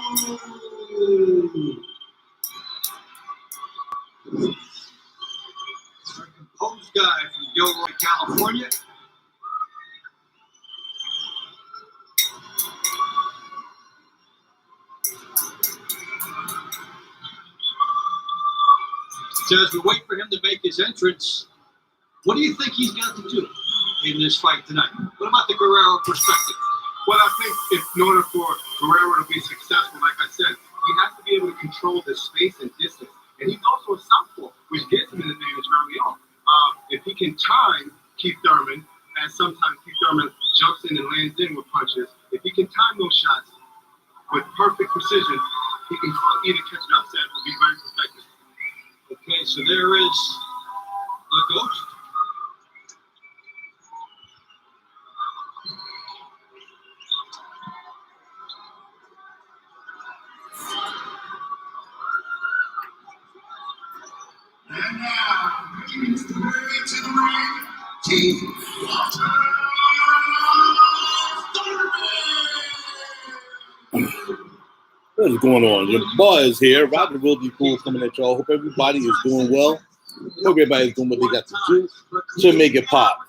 Composed guy from Gilroy, California. So as we wait for him to make his entrance, what do you think he's got to do in this fight tonight? What about the Guerrero perspective? Well, I think in order for Guerrero to be successful, like I said, he has to be able to control the space and distance. And he's also a southpaw, which gives him an advantage early on. If he can time Keith Thurman, and sometimes Keith Thurman jumps in and lands in with punches, if he can time those shots with perfect precision, he can either catch an upset or be very effective. Okay, so there is a ghost. And now, making his way to the ring, Keith What is going on? Your boy is here. Roger Wildy Pool coming at y'all. Hope everybody is doing well. Hope everybody's doing what they got to do to make it pop.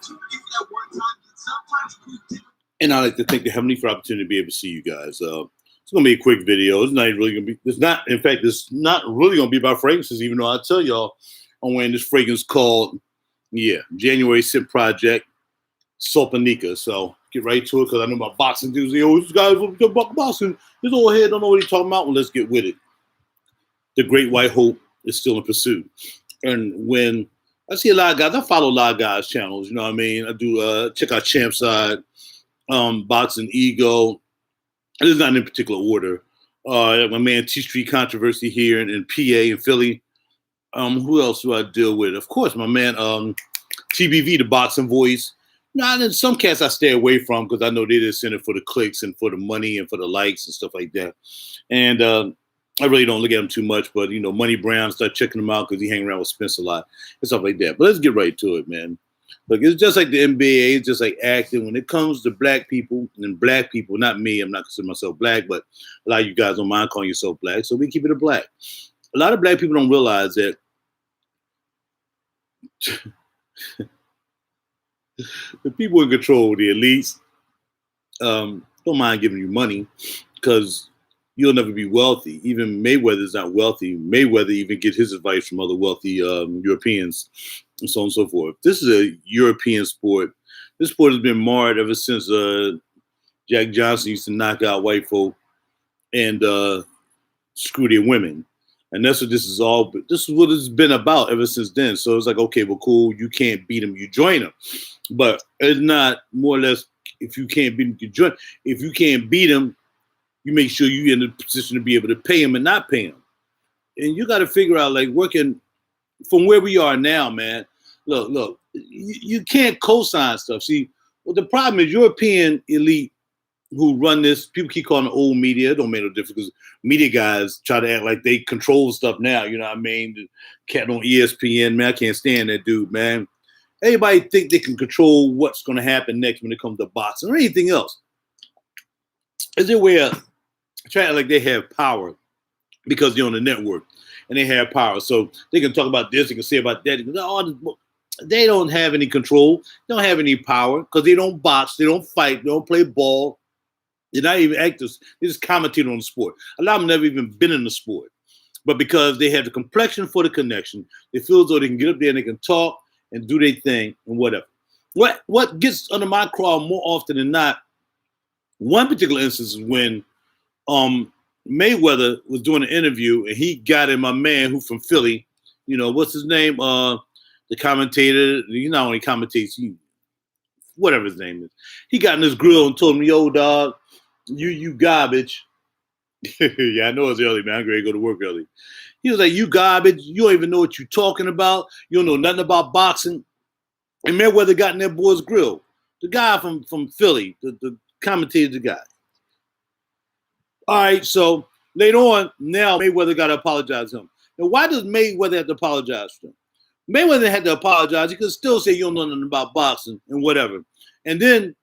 And I like to thank the Heavenly for the opportunity to be able to see you guys. It's going to be a quick video. It's not really going to be, it's not really going to be about fragrances, even though I tell y'all I'm wearing this fragrance called, January Scent Project, Sopanica. So get right to it because I know my boxing dudes, these guys about boxing. This old head don't know what he's talking about. Well, let's get with it. The Great White Hope is still in pursuit. And when I see a lot of guys, I follow a lot of guys' channels, you know what I mean? I do check out Champside, Boxing Ego. It's not in particular order. My man T Street Controversy here in PA and Philly. Who else do I deal with? Of course, my man TBV, the Boxing Voice. Now, in some cats I stay away from because I know they just send it for the clicks and for the money and for the likes and stuff like that. And I really don't look at him too much, but, Money Brown, start checking him out because he hang around with Spence a lot and stuff like that. But let's get right to it, man. Look, it's just like the NBA. It's just like acting. When it comes to black people, not me, I'm not considering myself black, but a lot of you guys don't mind calling yourself black, so we keep it a black. A lot of black people don't realize that the people in control, the elites, don't mind giving you money because you'll never be wealthy. Even Mayweather's not wealthy. Mayweather even gets his advice from other wealthy Europeans and so on and so forth. This is a European sport. This sport has been marred ever since Jack Johnson used to knock out white folk and screw their women. And that's what this is what it's been about ever since then. So it's like, okay, well, cool. You can't beat him. You join him. But it's not more or less, if you can't beat him, you join. If you can't beat him, you make sure you're in a position to be able to pay him and not pay him. And you got to figure out, like, working from where we are now, man. Look, you can't co-sign stuff. See, well, the problem is European elite who run this, people keep calling it old media. It don't make no difference because media guys try to act like they control stuff now. You know what I mean? The cat on ESPN, man, I can't stand that dude, man. Everybody think they can control what's going to happen next when it comes to boxing or anything else. Is there way of trying to act like they have power because they're on the network and they have power. So they can talk about this, they can say about that. They don't have any control. They don't have any power because they don't box, they don't fight, they don't play ball. They're not even actors. They just commentate on the sport. A lot of them never even been in the sport. But because they have the complexion for the connection, they feel as though they can get up there and they can talk and do their thing and whatever. What gets under my craw more often than not, one particular instance is when Mayweather was doing an interview and he got in my man who from Philly, what's his name? The commentator, he not only commentates, whatever his name is. He got in his grill and told him, yo, dog, you garbage. Yeah, I know it's early, man. I'm ready to go to work early. He was like, you garbage. You don't even know what you're talking about. You don't know nothing about boxing. And Mayweather got in that boy's grill. The guy from Philly, the commentator guy. All right, so later on, now Mayweather got to apologize to him. Now, why does Mayweather have to apologize to him? Mayweather had to apologize. He could still say you don't know nothing about boxing and whatever. And then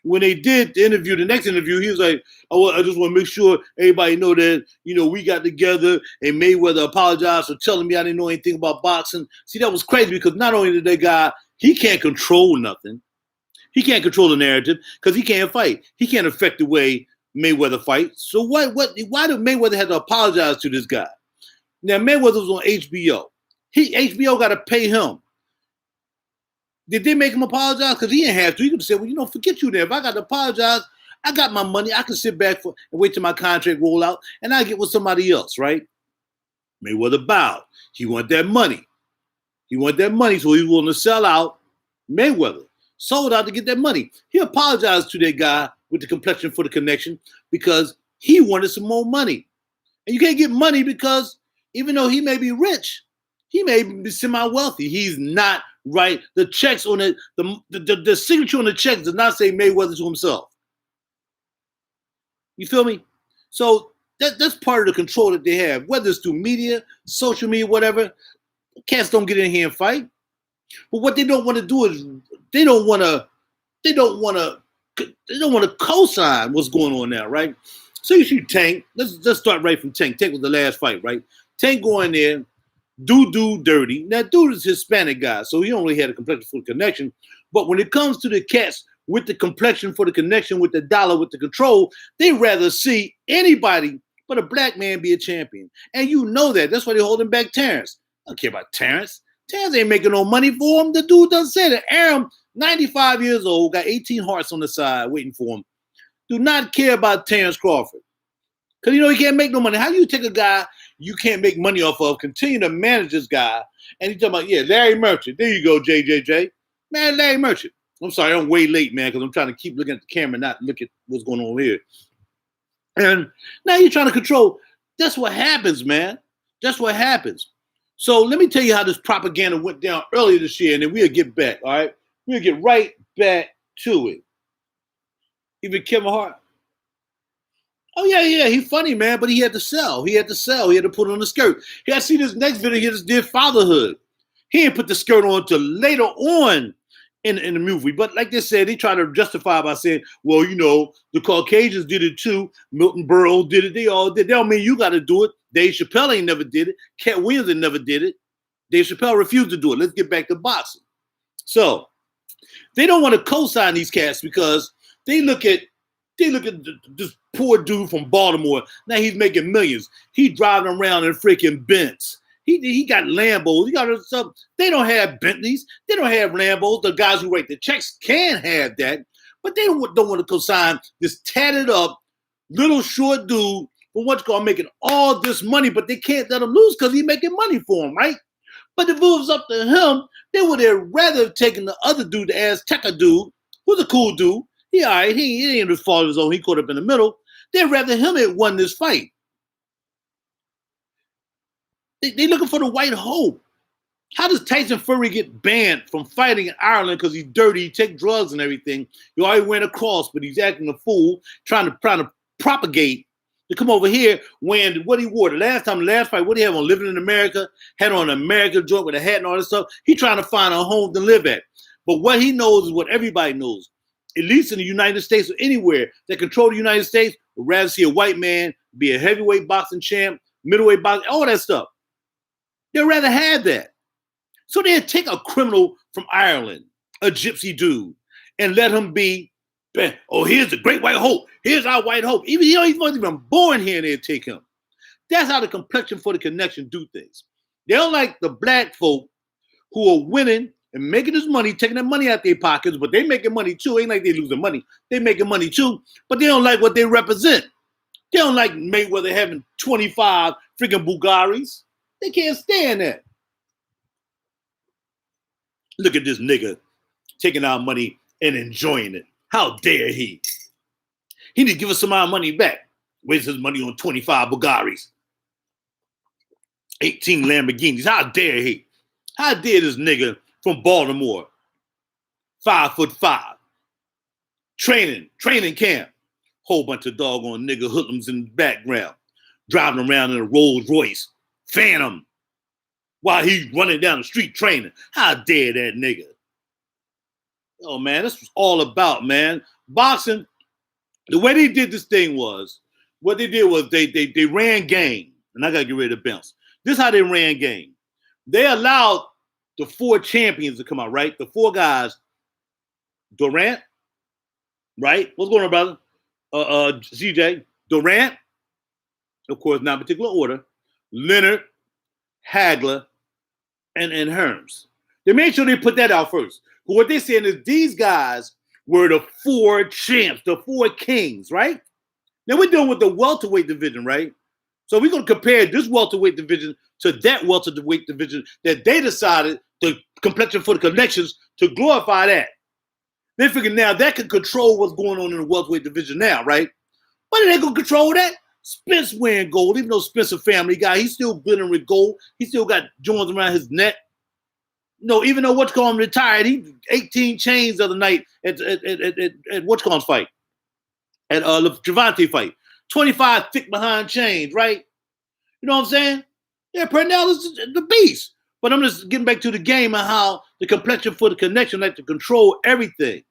when they did the interview, the next interview, he was like, I just want to make sure everybody know that, we got together and Mayweather apologized for telling me I didn't know anything about boxing. See, that was crazy because not only did that guy, he can't control nothing. He can't control the narrative because he can't fight. He can't affect the way Mayweather fights. So why did Mayweather have to apologize to this guy? Now, Mayweather was on HBO. HBO got to pay him. Did they make him apologize? Because he didn't have to. He could have said, well, forget you there. If I got to apologize, I got my money. I can sit back and wait till my contract roll out, and I get with somebody else, right? Mayweather bowed. He wanted that money. So he was willing to sell out. Mayweather sold out to get that money. He apologized to that guy with the complexion for the connection because he wanted some more money. And you can't get money because even though he may be rich, he may be semi-wealthy. He's not right. The checks on the signature on the checks does not say Mayweather to himself. You feel me? So that's part of the control that they have, whether it's through media, social media, whatever. Cats don't get in here and fight. But what they don't want to do is they don't want to co-sign what's going on now, right? So you see Tank. Let's start right from Tank. Tank was the last fight, right? Tank going there, do dirty. Now, dude is a Hispanic guy, so he only had a complexion for the connection. But when it comes to the cats with the complexion for the connection, with the dollar, with the control, they rather see anybody but a black man be a champion. And you know that. That's why they're holding back Terrence. I don't care about Terrence. Terrence ain't making no money for him. The dude doesn't say that. Aram, 95 years old, got 18 hearts on the side waiting for him. Do not care about Terrence Crawford. Because he can't make no money. How do you take a guy you can't make money off of, continue to manage this guy, and he's talking about, Larry Merchant. There you go, JJJ. Man, Larry Merchant. I'm sorry, I'm way late, man, because I'm trying to keep looking at the camera and not look at what's going on here. And now you're trying to control. That's what happens, man. That's what happens. So let me tell you how this propaganda went down earlier this year, and then we'll get back, all right? We'll get right back to it. Even Kevin Hart. Oh, yeah, he's funny, man, but he had to sell. He had to put on the skirt. I see this next video, he just did fatherhood. He didn't put the skirt on until later on in the movie. But like they said, they try to justify by saying, well, the Caucasians did it too. Milton Berle did it. They all did. That don't mean you got to do it. Dave Chappelle ain't never did it. Cat Williams ain't never did it. Dave Chappelle refused to do it. Let's get back to boxing. So they don't want to co-sign these cats because they look at this poor dude from Baltimore. Now he's making millions. He driving around in freaking Benz. He got Lambos. He got stuff. They don't have Bentleys. They don't have Lambos. The guys who write the checks can have that, but they don't want to co-sign this tatted up little short dude from what's called making all this money, but they can't let him lose because he's making money for him, right? But if it was up to him, they would have rather have taken the other dude, the Azteca dude, who's a cool dude. He all right. He ain't his fault of his own. He caught up in the middle. They'd rather him had won this fight. They looking for the white hope. How does Tyson Fury get banned from fighting in Ireland because he's dirty, he take drugs and everything? He already wearing a cross, but he's acting a fool, trying to propagate to come over here wearing what he wore. The last fight, what he had on, living in America, had on an American joint with a hat and all this stuff. He trying to find a home to live at. But what he knows is what everybody knows. At least in the United States or anywhere that control the United States, would rather see a white man be a heavyweight boxing champ, middleweight boxing, all that stuff. They'd rather have that. So they'd take a criminal from Ireland, a gypsy dude, and let him be, here's the great white hope. Here's our white hope. Even he wasn't even born here, and they'd take him. That's how the complexion for the connection do things. They don't like the black folk who are winning and making this money, taking that money out their pockets, but they making money too. Ain't like they losing money. They making money too, but they don't like what they represent. They don't like Mayweather having 25 freaking Bugattis. They can't stand that. Look at this nigga taking our money and enjoying it. How dare he? He need to give us some of our money back. Waste his money on 25 Bugattis, 18 Lamborghinis. How dare he? How dare this nigga from Baltimore, 5'5", training camp, whole bunch of doggone nigga hoodlums in the background, driving around in a Rolls Royce Phantom while he's running down the street training. How dare that nigga? Oh man, this was all about, man. Boxing, the way they did this thing was, what they did was they ran game. And I gotta get ready to bounce. This is how they ran game. They allowed the 4 champions to come out, right? The 4 guys, Durant, right? What's going on, brother? CJ, Durant, of course, not in particular order, Leonard, Hagler, and Herms. They made sure they put that out first. But what they're saying is these guys were the 4 champs, the 4 kings, right? Now we're dealing with the welterweight division, right? So we're going to compare this welterweight division to that welterweight division that they decided to complexion for the connections to glorify that. They figured now that can control what's going on in the welterweight division now, right? But it ain't going to control that. Spence wearing gold, even though Spence a family guy, he's still glittering with gold. He still got joints around his neck. No, even though What's-Called retired, he 18 chains the other night at What's-Called's fight, at Javante fight. 25 thick behind chains, right? You know what I'm saying? Yeah, Purnell is the beast. But I'm just getting back to the game and how the complexion for the connection like to control everything.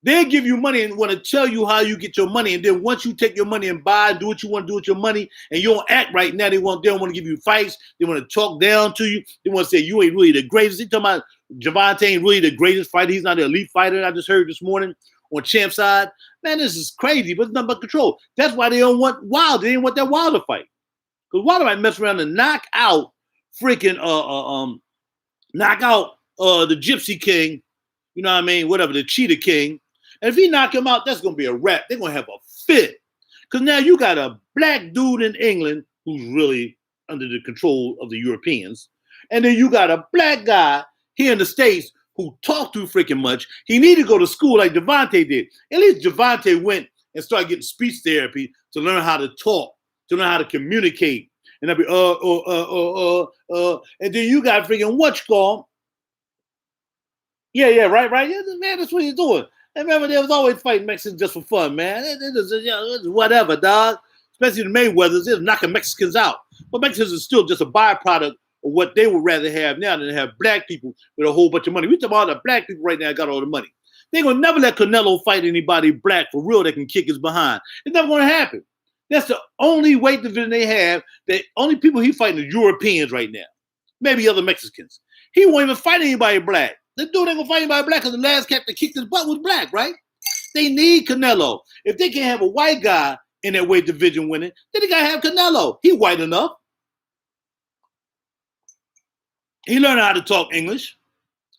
They give you money and want to tell you how you get your money. And then once you take your money and buy and do what you want to do with your money and you don't act right now, they don't want to give you fights. They want to talk down to you. They want to say you ain't really the greatest. They talking about Javante ain't really the greatest fighter. He's not an elite fighter. I just heard this morning on Champ side. Man, this is crazy, but it's nothing but control. That's why they don't want Wilder. They didn't want that Wilder fight. Because Wilder might mess around and knock out freaking the Gypsy King, you know what I mean? Whatever, the Cheetah King. And if he knock him out, that's gonna be a wrap. They're gonna have a fit. Because now you got a black dude in England who's really under the control of the Europeans. And then you got a black guy here in the States who talk too freaking much. He needed to go to school like Javante did. At least Javante went and started getting speech therapy to learn how to talk, to learn how to communicate. And I'll be, and then you got freaking What's-Called. Yeah, right. Yeah, man, that's what he's doing. And remember, they was always fighting Mexicans just for fun, man. It's whatever, dog. Especially the Mayweathers, they're knocking Mexicans out. But Mexicans are still just a byproduct of what they would rather have now than have black people with a whole bunch of money. We talk about the black people right now got all the money. They're going to never let Canelo fight anybody black for real that can kick his behind. It's never going to happen. That's the only weight division they have. The only people he fighting are Europeans right now. Maybe other Mexicans. He won't even fight anybody black. The dude ain't gonna fight anybody black because the last cat that kicked his butt was black, right? They need Canelo. If they can't have a white guy in that weight division winning, then they gotta have Canelo. He white enough. He learned how to talk English.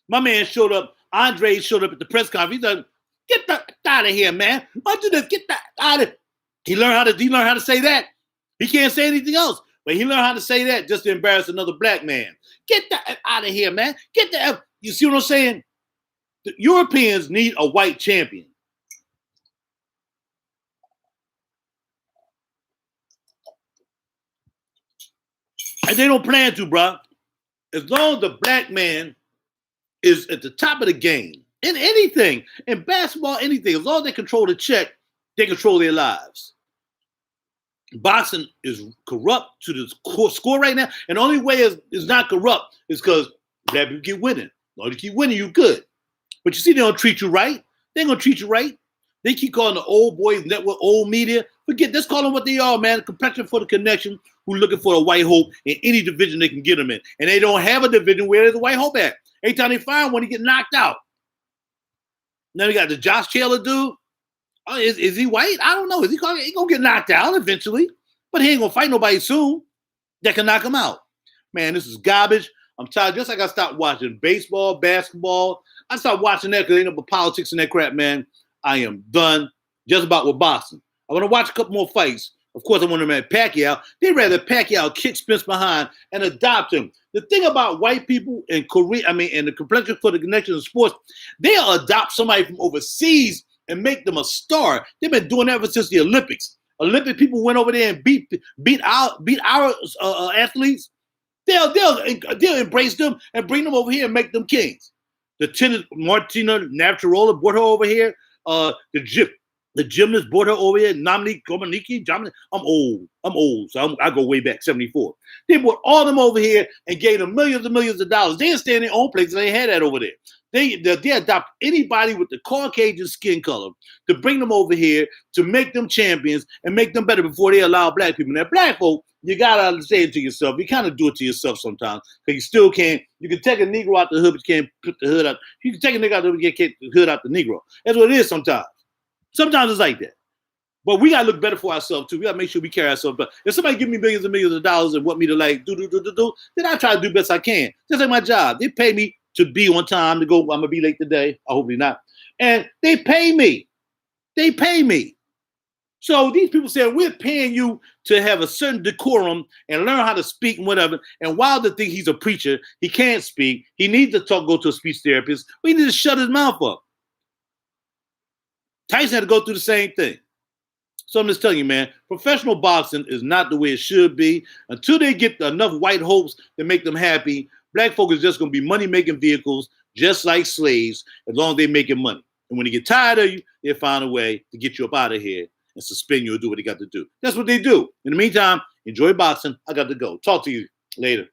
My man showed up. Andre showed up at the press conference. He's like, "Get that out of here, man! Why do this? Get that out of." He learned how to say that. He can't say anything else, but he learned how to say that just to embarrass another black man. Get that out of here, man! Get that. You see what I'm saying? The Europeans need a white champion. And they don't plan to, bro. As long as the black man is at the top of the game, in anything, in basketball, anything, as long as they control the check, they control their lives. Boxing is corrupt to the score right now. And the only way it's not corrupt is because black people keep winning. As long as you keep winning, you good. But you see, they don't treat you right. They ain't gonna treat you right. They keep calling the old boys network, old media. Forget, let's call them what they are, man. Complexion for the connection, who looking for a white hope in any division they can get them in. And they don't have a division where there's a white hope at. Every time they find one, he get knocked out. Now we got the Josh Taylor dude. Oh, is he white? I don't know. Is he gonna get knocked out eventually? But he ain't gonna fight nobody soon that can knock him out. Man, this is garbage. I'm tired. Just like I stopped watching baseball, basketball. I stopped watching that because ain't no politics and that crap, man. I am done just about with boxing. I want to watch a couple more fights. Of course, I want to at Pacquiao. They'd rather Pacquiao kick Spence behind and adopt him. The thing about white people in Korea, and the complexion for the connection of sports, they'll adopt somebody from overseas and make them a star. They've been doing that ever since the Olympics. Olympic people went over there and beat our athletes. They'll embrace them and bring them over here and make them kings. The tennis, Martina Navratilova brought her over here. The gymnast brought her over here. Dominique. I'm old, so I go way back, 74. They brought all them over here and gave them millions and millions of dollars. They didn't stay in their own place. They had that over there. They adopt anybody with the Caucasian skin color to bring them over here to make them champions and make them better before they allow black people. Now, black folk, you gotta say it to yourself. You kind of do it to yourself sometimes because you still can't. You can take a Negro out the hood, but you can't put the hood out. You can take a nigga out the hood, but you can't get the hood out the Negro. That's what it is sometimes. Sometimes it's like that. But we gotta look better for ourselves too. We gotta make sure we carry ourselves better. If somebody give me millions and millions of dollars and want me to like do, then I try to do the best I can. Just like my job. They pay me to be on time to go. I'm gonna be late today. Hopefully not. And they pay me. They pay me. So these people say we're paying you to have a certain decorum and learn how to speak and whatever. And Wilder thinks he's a preacher, he can't speak. He needs to go to a speech therapist. We need to shut his mouth up. Tyson had to go through the same thing. So I'm just telling you, man, professional boxing is not the way it should be. Until they get enough white hopes to make them happy, black folk is just going to be money-making vehicles, just like slaves, as long as they're making money. And when they get tired of you, they'll find a way to get you up out of here and suspend you or do what they got to do. That's what they do. In the meantime, enjoy boxing. I got to go. Talk to you later.